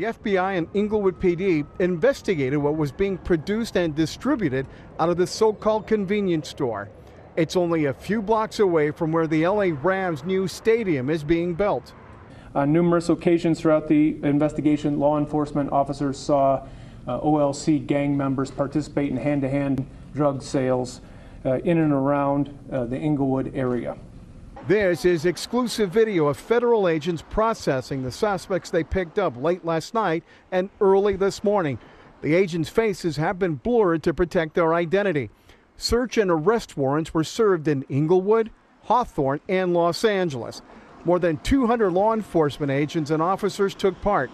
The FBI and Inglewood PD investigated what was being produced and distributed out of the so-called convenience store. It's only a few blocks away from where the LA Rams' new stadium is being built. On numerous occasions throughout the investigation, law enforcement officers saw OLC gang members participate in hand-to-hand drug sales in and around the Inglewood area. This is exclusive video of federal agents processing the suspects they picked up late last night and early this morning. The agents' faces have been blurred to protect their identity. Search and arrest warrants were served in Inglewood, Hawthorne, and Los Angeles. More than 200 law enforcement agents and officers took part.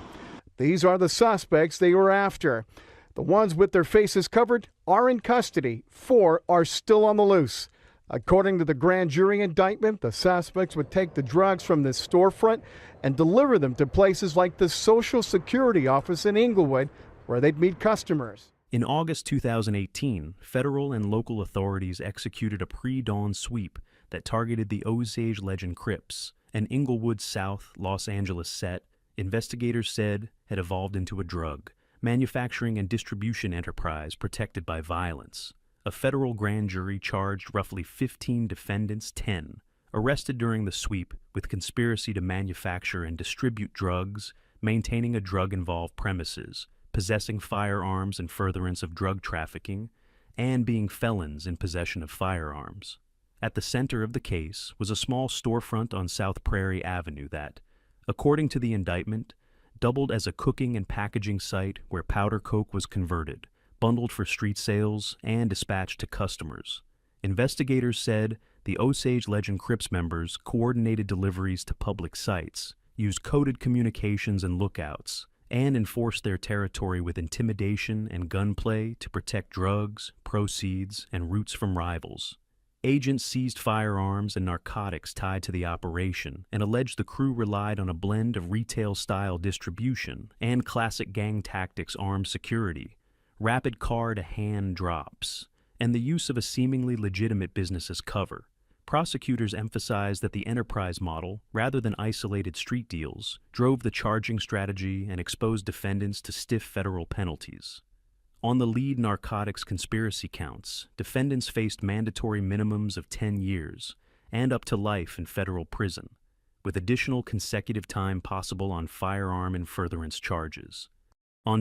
These are the suspects they were after. The ones with their faces covered are in custody. 4 are still on the loose. According to the grand jury indictment, the suspects would take the drugs from this storefront and deliver them to places like the Social Security office in Inglewood, where they'd meet customers. In August 2018, federal and local authorities executed a pre-dawn sweep that targeted the Osage Legend Crips, an Inglewood South Los Angeles set investigators said had evolved into a drug, manufacturing and distribution enterprise protected by violence. A federal grand jury charged roughly 15 defendants, 10, arrested during the sweep with conspiracy to manufacture and distribute drugs, maintaining a drug-involved premises, possessing firearms in furtherance of drug trafficking, and being felons in possession of firearms. At the center of the case was a small storefront on South Prairie Avenue that, according to the indictment, doubled as a cooking and packaging site where powder coke was converted, bundled for street sales, and dispatched to customers. Investigators said the Osage Legend Crips members coordinated deliveries to public sites, used coded communications and lookouts, and enforced their territory with intimidation and gunplay to protect drugs, proceeds, and routes from rivals. Agents seized firearms and narcotics tied to the operation and alleged the crew relied on a blend of retail-style distribution and classic gang tactics armed security, rapid car-to-hand drops, and the use of a seemingly legitimate business as cover. Prosecutors emphasized that the enterprise model, rather than isolated street deals, drove the charging strategy and exposed defendants to stiff federal penalties. On the lead narcotics conspiracy counts, defendants faced mandatory minimums of 10 years and up to life in federal prison, with additional consecutive time possible on firearm and furtherance charges.